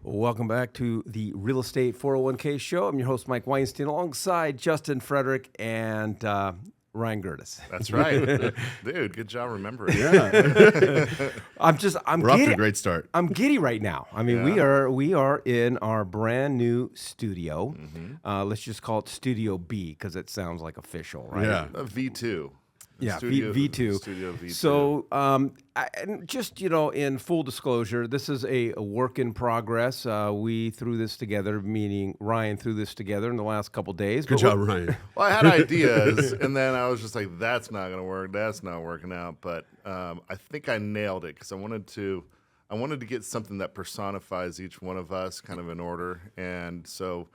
Welcome back to the Real Estate 401k Show. I'm your host, Mike Weinstein, alongside Justin Frederick and Ryan Gerdes. That's right. Dude, good job remembering. Yeah. I'm We're giddy. off to a great start. I'm giddy right now. I mean, Yeah. we are in our brand new studio. Mm-hmm. Let's just call it Studio B because it sounds like official, right? Yeah. A V2. Yeah, Studio, V2. Studio V2. So, and just, in full disclosure, this is a work in progress. We threw this together, meaning Ryan threw this together in the last couple days. Good job, Ryan. well, I had ideas, and then I was just like, that's not going to work. That's not working out. But I think I nailed it because I wanted to get something that personifies each one of us kind of in order. And so,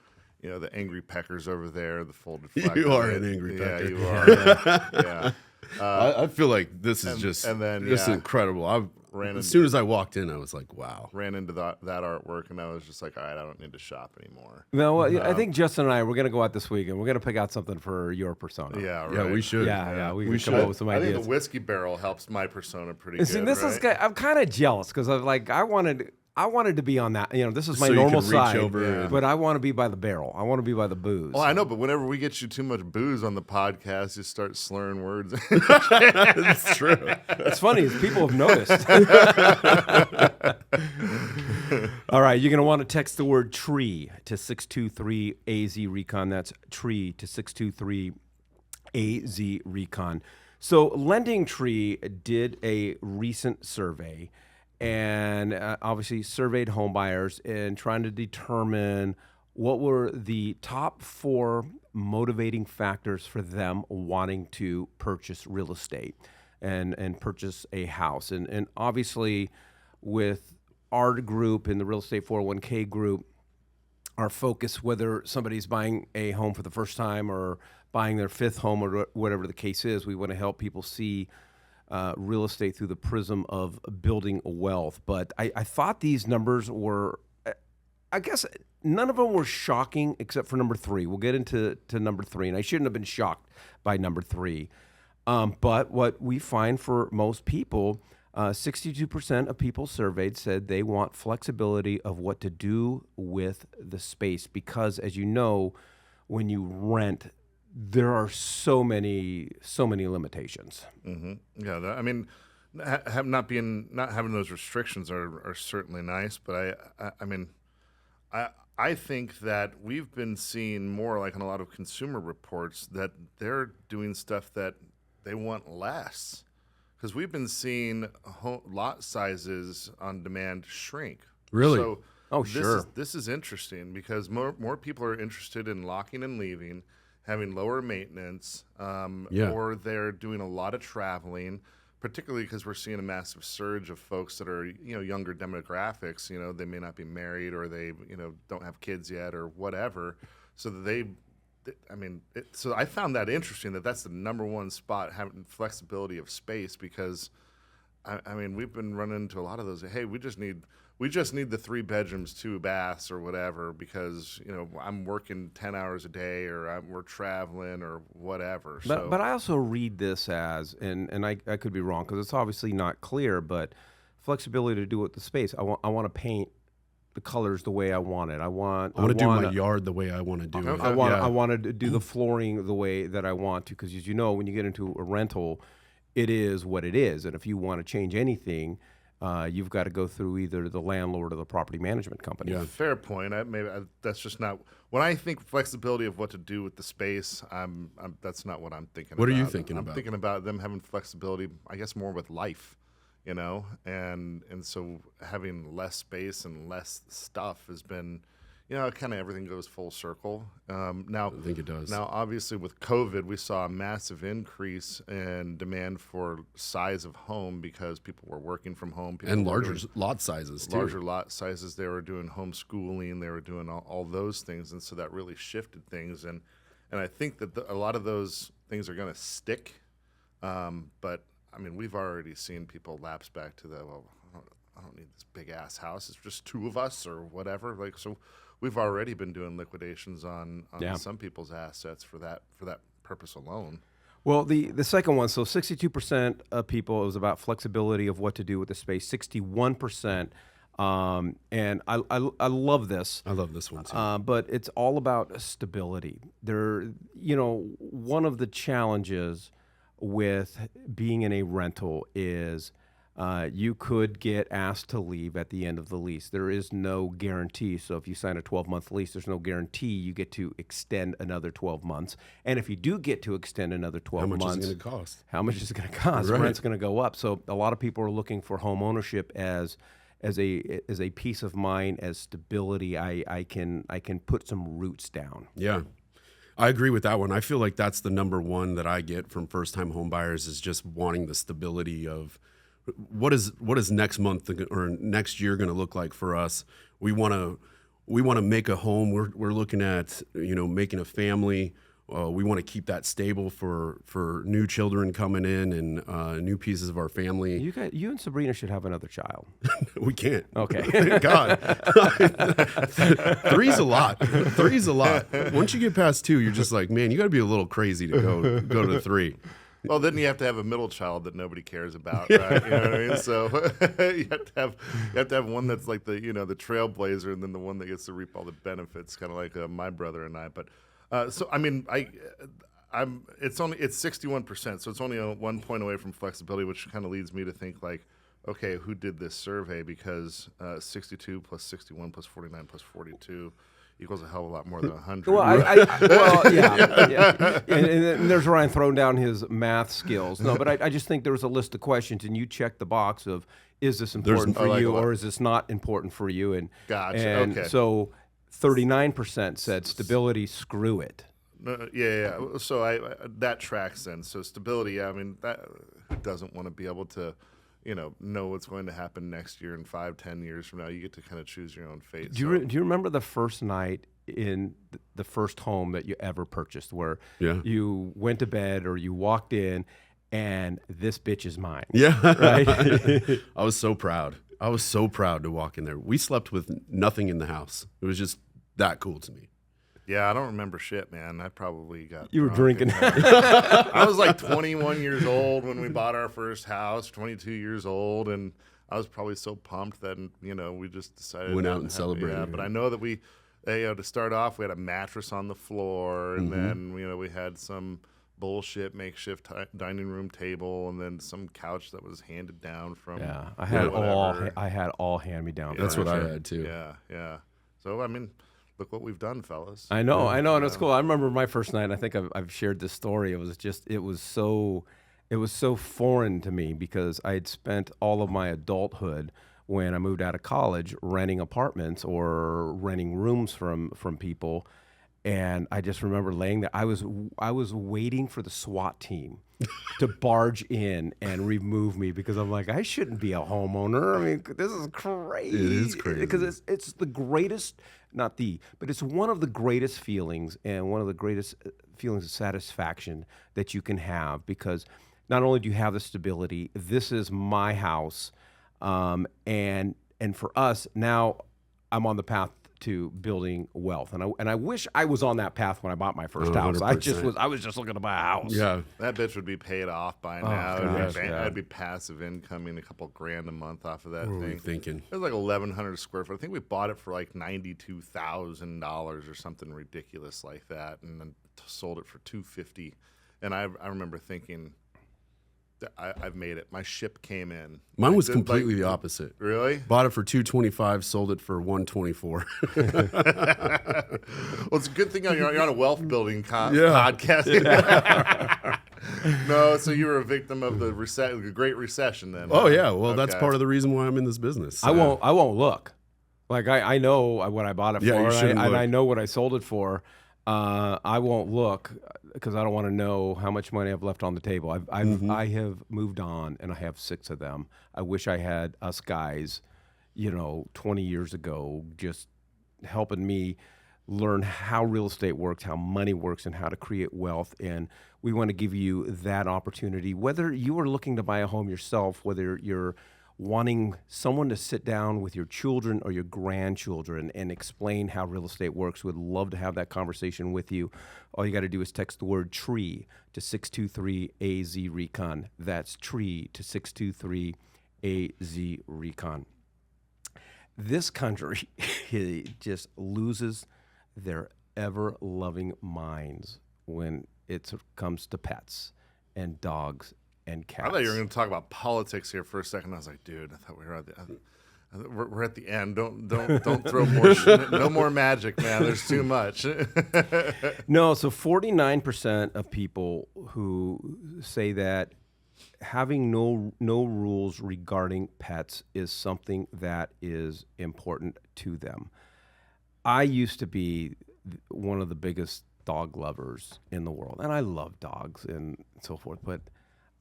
the angry peckers over there, the folded flag. You are an angry yeah, pecker. you are. Yeah. I feel like this is just incredible. As soon as I walked in, I was like, wow. Ran into that artwork, and I was just like, all right, I don't need to shop anymore. No, I think Justin and I, we're going to go out this week, and we're going to pick out something for your persona. Yeah, right. Yeah, we should. Yeah, we should. come up with some I ideas. think the whiskey barrel helps my persona pretty And good. see, this is I'm kind of jealous because I wanted to be on that. This is my So you normal could reach side, over and- but I want to be by the barrel. I want to be by the booze. Well, I know, but whenever we get you too much booze on the podcast, you start slurring words. It's true. It's funny, is people have noticed. All right, you're going to want to text the word tree to 623-AZ-RECON. That's tree to 623-AZ-RECON. So Lending Tree did a recent survey and obviously surveyed home buyers and trying to determine what were the top 4 motivating factors for them wanting to purchase real estate and purchase a house. And obviously with our group in the Real Estate 401k group, our focus, whether somebody's buying a home for the first time or buying their 5th home or whatever the case is, we want to help people see real estate through the prism of building wealth. But I thought these numbers were, I guess none of them were shocking except for number 3. We'll get into number 3, and I shouldn't have been shocked by number 3. But what we find for most people, 62% of people surveyed said they want flexibility of what to do with the space because, as you know, when you rent, there are so many limitations. Mm-hmm. Yeah, I mean, not having those restrictions are certainly nice, but I think that we've been seeing more like on a lot of consumer reports that they're doing stuff that they want less, because we've been seeing lot sizes on demand shrink. Really? So sure. This is interesting because more people are interested in locking and leaving, having lower maintenance, or they're doing a lot of traveling, particularly because we're seeing a massive surge of folks that are, younger demographics. They may not be married or they, don't have kids yet or whatever. So so I found that interesting that's the number one spot, having flexibility of space, because we've been running into a lot of those. Hey, we just need the 3 bedrooms, 2 baths or whatever, because, I'm working 10 hours a day or we're traveling or whatever. But I also read this as, and I could be wrong because it's obviously not clear, but flexibility to do with the space. I want to paint the colors the way I want it. I want to do my yard the way I want to do it. I want to do the flooring the way that I want to, because as you know, when you get into a rental, it is what it is. And if you want to change anything, you've got to go through either the landlord or the property management company. Yeah, fair point. That's just not when I think flexibility of what to do with the space. That's not what I'm thinking. What about. are you thinking about? I'm thinking about them having flexibility, I guess, more with life, and so having less space and less stuff has been, kind of everything goes full circle. Now, I think it does. Now, obviously, with COVID, we saw a massive increase in demand for size of home because people were working from home. And larger lot sizes, too. Larger lot sizes. They were doing homeschooling. They were doing all those things. And so that really shifted things. And I think that a lot of those things are going to stick. But, we've already seen people lapse back to I don't need this big-ass house. It's just 2 of us or whatever. So we've already been doing liquidations on some people's assets for that purpose alone. Well, the second one, so 62% of people, it was about flexibility of what to do with the space. 61% And I love this. I love this one too. But it's all about stability. One of the challenges with being in a rental is you could get asked to leave at the end of the lease. There is no guarantee. So if you sign a 12-month lease, there's no guarantee you get to extend another 12 months. And if you do get to extend another 12 months, how much is it going to cost? How much is it going to cost? Right. Rent's going to go up. So a lot of people are looking for home ownership as a peace of mind, as stability. I can put some roots down. Yeah. I agree with that one. I feel like that's the number one that I get from first-time home buyers is just wanting the stability of what is next month or next year going to look like for us. We want to make a home. We're looking at making a family. We want to keep that stable for new children coming in and new pieces of our family. You and Sabrina should have another child. We can't. Okay. Thank God. Three's a lot. Once you get past 2, you're just like, man, you got to be a little crazy to go to 3. Well, then you have to have a middle child that nobody cares about, right? You know what I mean? So you have to have one that's like the the trailblazer, and then the one that gets to reap all the benefits, kind of like my brother and I. But so I mean, it's 61%, so it's only 1 point away from flexibility, which kind of leads me to think like, okay, who did this survey? Because 62 plus 61 plus 49 plus 42 equals a hell of a lot more than 100. Well, yeah. And there's Ryan throwing down his math skills. No, but I just think there was a list of questions, and you checked the box of, is this important for you, or is this not important for you? And gotcha. And okay. So 39% said stability, screw it. Yeah. So that tracks then. So stability, I mean, who doesn't want to be able to know what's going to happen next year and 5-10 years from now? You get to kind of choose your own fate. Do you remember the first night in the first home that you ever purchased, where you went to bed or you walked in and this bitch is mine? Yeah. Right? I was so proud. To walk in there. We slept with nothing in the house. It was just that cool to me. Yeah, I don't remember shit, man. I probably got You were drinking. I was like 21 years old when we bought our first house, 22 years old, and I was probably so pumped that we just decided went out and celebrated. Yeah, but I know that we, to start off, we had a mattress on the floor, and then we had some bullshit makeshift dining room table, and then some couch that was handed down from. Yeah, I had all hand me down. That's what I had too. Yeah. So I mean, look what we've done, fellas. I know, and it's cool. I remember my first night. I think I've shared this story. It was so foreign to me because I had spent all of my adulthood when I moved out of college renting apartments or renting rooms from people, and I just remember laying there. I was waiting for the SWAT team to barge in and remove me because I'm like, I shouldn't be a homeowner. I mean, this is crazy. It is crazy because it's the greatest. But it's one of the greatest feelings and one of the greatest feelings of satisfaction that you can have, because not only do you have the stability, this is my house, and for us now, I'm on the path to building wealth, and I wish I was on that path when I bought my first house. 100%. I was just looking to buy a house. Yeah, that bitch would be paid off by now. I'd be passive incoming, a couple grand a month off of that what thing. Were you thinking? It was like 1,100 square foot. I think we bought it for like $92,000 or something ridiculous like that, and then sold it for $250,000. And I remember thinking, I've made it. My ship came in. Mine was completely the opposite. Really? Bought it for $225,000, sold it for $124,000. Well, it's a good thing you're on a wealth building podcast. No, so you were a victim of the Great Recession then. Oh yeah, well that's part of the reason why I'm in this business. I won't look. Like I know what I bought it for, and I know what I sold it for. I won't look because I don't want to know how much money I've left on the table. I have moved on, and I have 6 of them. I wish I had us guys, 20 years ago, just helping me learn how real estate works, how money works, and how to create wealth. And we want to give you that opportunity, whether you are looking to buy a home yourself, whether you're wanting someone to sit down with your children or your grandchildren and explain how real estate works. We'd love to have that conversation with you. All you got to do is text the word TREE to 623-AZ-RECON. That's TREE to 623-AZ-RECON. this country just loses their ever-loving minds when it comes to pets and dogs and cats. I thought you were going to talk about politics here for a second. I was like, dude, I thought we were at the we're at the end. Don't throw more no more magic, man. There's too much. No, so 49% of people who say that having no rules regarding pets is something that is important to them. I used to be one of the biggest dog lovers in the world, and I love dogs and so forth, but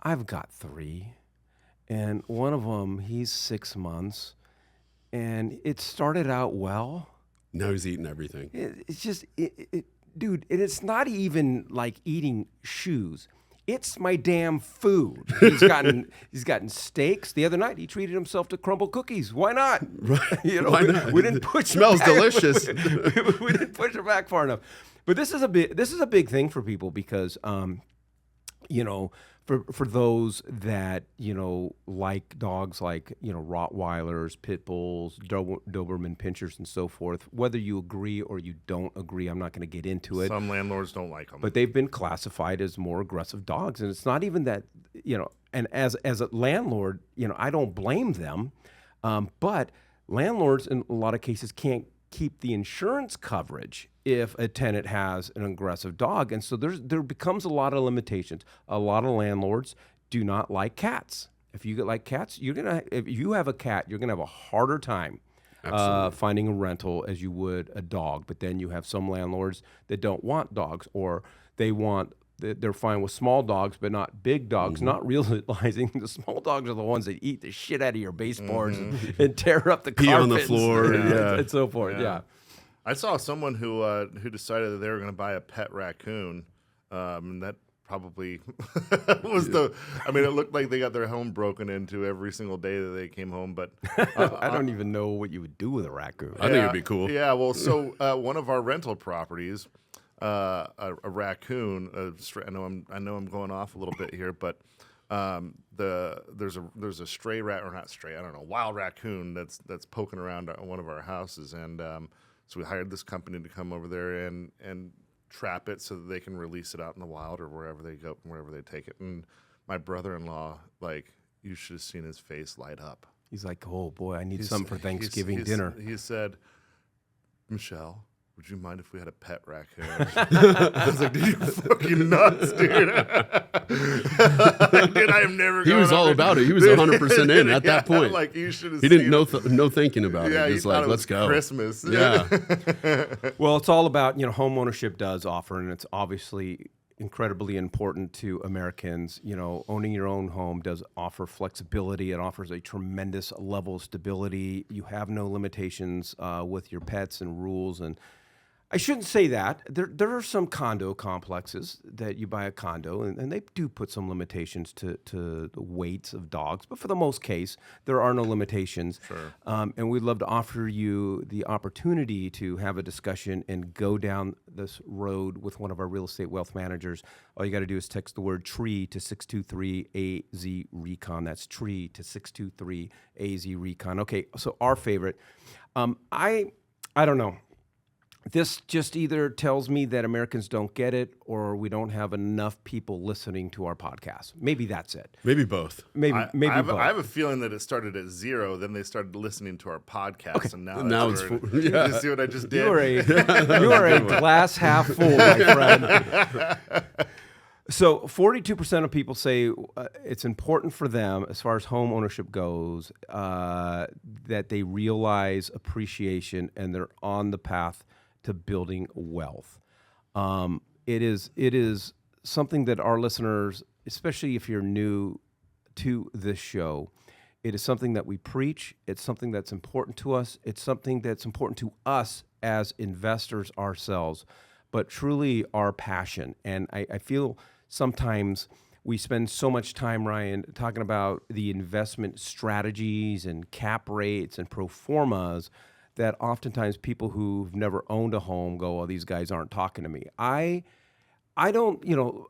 I've got 3, and one of them, he's 6 months, and it started out well. Now he's eating everything. It's just, dude, and it's not even like eating shoes. It's my damn food. He's gotten steaks. The other night, he treated himself to crumble cookies. Why not? Right. You know, Why not? We didn't push. Smells back. delicious. We didn't push it back far enough. But this is a big thing for people because, you know, for those that, you know, like dogs like, you know, Rottweilers, Pit Bulls, Doberman Pinschers and so forth, whether you agree or you don't agree, I'm not going to get into it. Some landlords don't like them. But they've been classified as more aggressive dogs. And it's not even that, you know, and as a landlord, you know, I don't blame them. But landlords in a lot of cases can't keep the insurance coverage if a tenant has an aggressive dog. And so there becomes a lot of limitations. A lot of landlords do not like cats. If you like cats, if you have a cat, you're gonna have a harder time finding a rental as you would a dog. But then you have some landlords that don't want dogs, or they're fine with small dogs, but not big dogs, not realizing the small dogs are the ones that eat the shit out of your baseboards and tear up the Pee carpets on the floor, and so forth. Yeah. I saw someone who decided that they were going to buy a pet raccoon, and that probably was I mean, it looked like they got their home broken into every single day that they came home. But I don't even know what you would do with a raccoon. I think it'd be cool. Yeah, well, so one of our rental properties, a raccoon. I know I'm going off a little bit here, but there's a stray rat, or not stray, I don't know, wild raccoon that's poking around one of our houses, and so we hired this company to come over there and trap it so that they can release it out in the wild or wherever they go, wherever they take it. And my brother-in-law, like, you should have seen his face light up. He's like, oh boy, I need some for Thanksgiving dinner. He said, Michelle, would you mind if we had a pet raccoon? I was like, dude, you fucking nuts, dude. Like, dude, I am never. He was all about it. He was 100% in at that point. Like, you should have. He didn't no thinking about Yeah, it. he Just thought like, it let's was go. Christmas. Yeah. Well, it's all about, you know, home ownership does offer, and it's obviously incredibly important to Americans. You know, owning your own home does offer flexibility. It offers a tremendous level of stability. You have no limitations with your pets and rules. And I shouldn't say that. There are some condo complexes that you buy a condo, and they do put some limitations to the weights of dogs. But for the most case, there are no limitations. Sure. And we'd love to offer you the opportunity to have a discussion and go down this road with one of our real estate wealth managers. All you got to do is text the word TREE to 623-AZ-RECON. That's TREE to 623-AZ-RECON. Okay, so our favorite. I don't know. This just either tells me that Americans don't get it, or we don't have enough people listening to our podcast. Maybe that's it. Maybe both. Maybe I both. have a feeling that it started at 0, then they started listening to our podcast, and Now it's it's where full. Yeah. You see what I just did? You are a glass half full, my friend. So 42% of people say it's important for them, as far as home ownership goes, that they realize appreciation and they're on the path to building wealth. It is something that our listeners, especially if you're new to this show, it is something that we preach. It's something that's important to us. It's something that's important to us as investors ourselves, but truly our passion. And I feel sometimes we spend so much time, Ryan, talking about the investment strategies and cap rates and pro formas that oftentimes people who've never owned a home go, oh, these guys aren't talking to me. I don't, you know,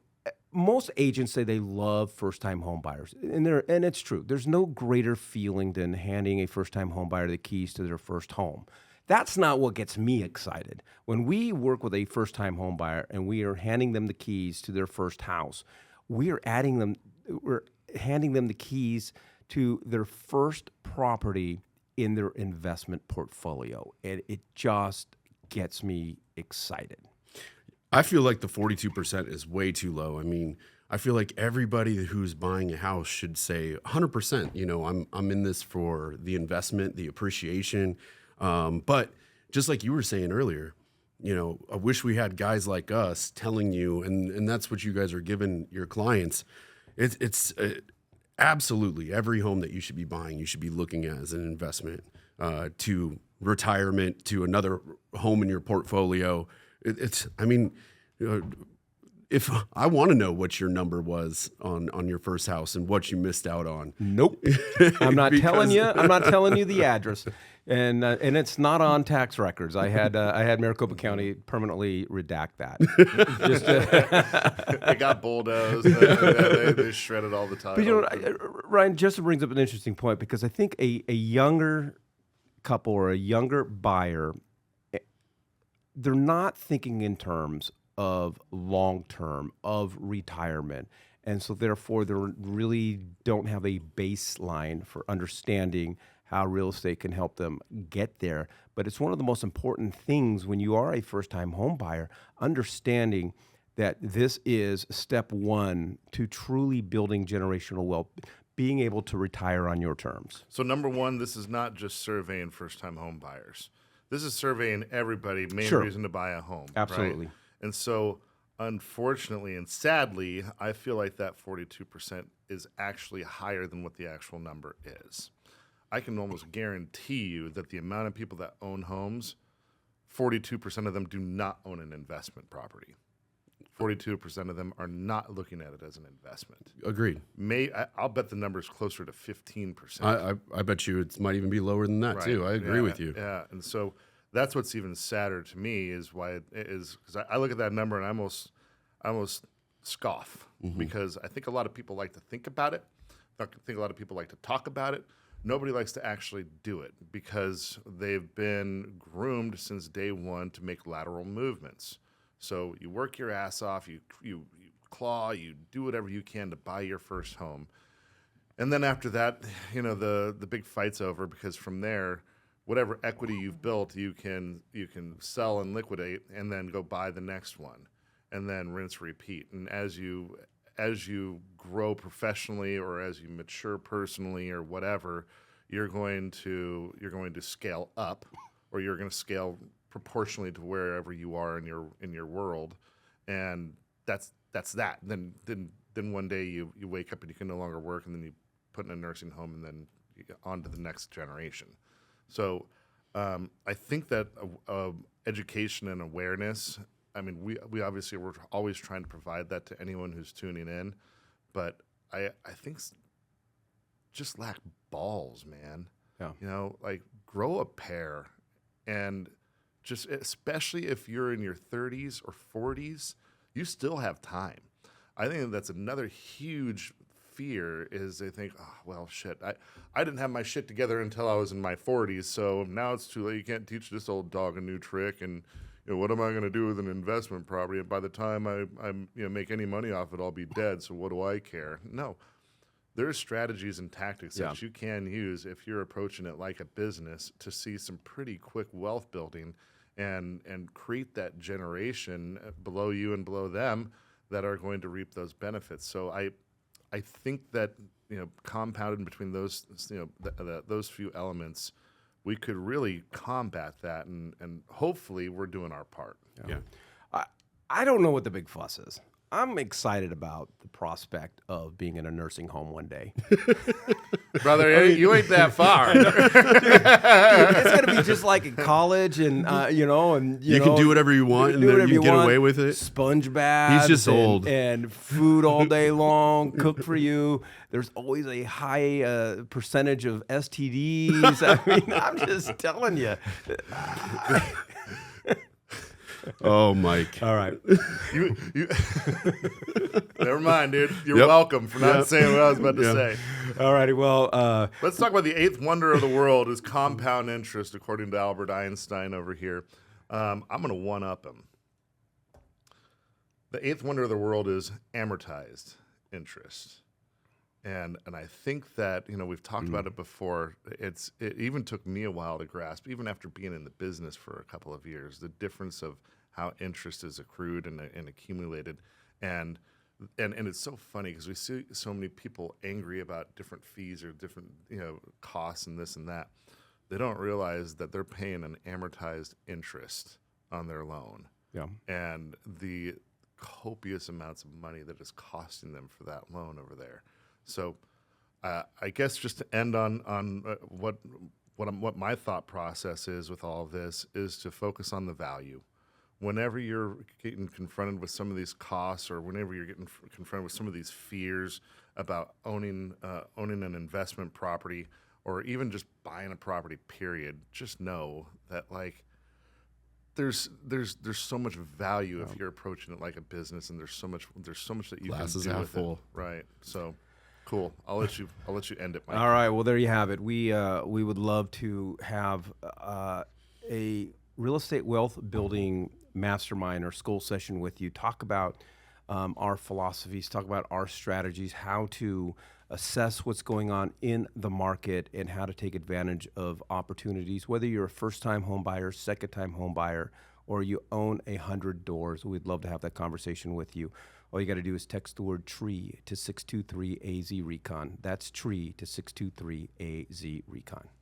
most agents say they love first-time home buyers, and it's true. There's no greater feeling than handing a first-time home buyer the keys to their first home. That's not what gets me excited. When we work with a first-time home buyer and we are handing them the keys to their first house, we're handing them the keys to their first property in their investment portfolio, and it just gets me excited. I feel like the 42% is way too low. I mean, I feel like everybody who's buying a house should say 100%. You know, I'm in this for the investment, the appreciation. But just like you were saying earlier, you know, I wish we had guys like us telling you, and that's what you guys are giving your clients. It's absolutely every home that you should be buying, you should be looking at as an investment to retirement, to another home in your portfolio. I mean, if I want to know what your number was on your first house and what you missed out on. Nope. I'm not telling you. I'm not telling you the address. And it's not on tax records. I had Maricopa County permanently redact that. They got bulldozed. They shredded all the time. But you know, Ryan just brings up an interesting point, because I think a younger couple or a younger buyer, they're not thinking in terms of long-term, of retirement. And so therefore, they really don't have a baseline for understanding how real estate can help them get there. But it's one of the most important things when you are a first-time home buyer, understanding that this is step one to truly building generational wealth, being able to retire on your terms. So number one, this is not just surveying first-time home buyers. This is surveying everybody, main reason to buy a home. Absolutely. Right? And so unfortunately and sadly, I feel like that 42% is actually higher than what the actual number is. I can almost guarantee you that the amount of people that own homes, 42% of them do not own an investment property. 42% of them are not looking at it as an investment. Agreed. I'll bet the number is closer to 15%. I bet you it might even be lower than that, too. I agree with you. Yeah, and so that's what's even sadder to me is why it is, because I look at that number and I almost scoff, because I think a lot of people like to think about it. I think a lot of people like to talk about it. Nobody likes to actually do it because they've been groomed since day one to make lateral movements. So you work your ass off, you claw, you do whatever you can to buy your first home. And then after that, you know, the big fight's over, because from there, whatever equity you've built, you can sell and liquidate and then go buy the next one and then rinse, repeat. And as you grow professionally or as you mature personally or whatever, you're going to scale up, or you're going to scale proportionally to wherever you are in your world, and that's that. Then one day you wake up and you can no longer work, and then you put in a nursing home, and then you get on to the next generation. So I think that education and awareness, I mean, we obviously, we're always trying to provide that to anyone who's tuning in, but I think just lack balls, man. Yeah. You know, like, grow a pair, and just, especially if you're in your 30s or 40s, you still have time. I think that's another huge fear, is they think, oh, well, shit, I didn't have my shit together until I was in my 40s, so now it's too late. You can't teach this old dog a new trick, and you know, what am I going to do with an investment property? And by the time I make any money off it, I'll be dead, so what do I care? No. There's strategies and tactics that you can use if you're approaching it like a business to see some pretty quick wealth building and create that generation below you and below them that are going to reap those benefits. So I think that, you know, compounded between those, you know, those few elements, we could really combat that, and hopefully we're doing our part. Yeah. I don't know what the big fuss is. I'm excited about the prospect of being in a nursing home one day. Brother, you ain't that far. Dude, it's going to be just like in college, and you can do whatever you want, and then you get away with it. Sponge baths. He's just old. And food all day long, cooked for you. There's always a high percentage of STDs. I mean, I'm just telling you. Oh, Mike. All right. You Never mind, dude. You're welcome for not saying what I was about to say. All righty. Well, Let's talk about the eighth wonder of the world is compound interest, according to Albert Einstein over here. I'm going to one-up him. The eighth wonder of the world is amortized interest. And I think that, we've talked about it before. It even took me a while to grasp, even after being in the business for a couple of years, the difference of how interest is accrued and accumulated. And it's so funny because we see so many people angry about different fees or different costs and this and that. They don't realize that they're paying an amortized interest on their loan. Yeah. And the copious amounts of money that is costing them for that loan over there. So I guess just to end on what my thought process is with all of this is to focus on the value. Whenever you're getting confronted with some of these costs, or whenever you're getting confronted with some of these fears about owning an investment property, or even just buying a property, period, just know that there's so much value if you're approaching it like a business, and there's so much that you Glasses can do half with full. it. Right. So cool. I'll let you end it, Mike. All right. Well, there you have it. We would love to have a real estate wealth building mastermind or school session with you. Talk about our philosophies. Talk about our strategies. How to assess what's going on in the market and how to take advantage of opportunities. Whether you're a first-time home buyer, second-time home buyer, or you own 100 doors, we'd love to have that conversation with you. All you got to do is text the word TREE to 623-AZ-RECON. That's TREE to 623-AZ-RECON.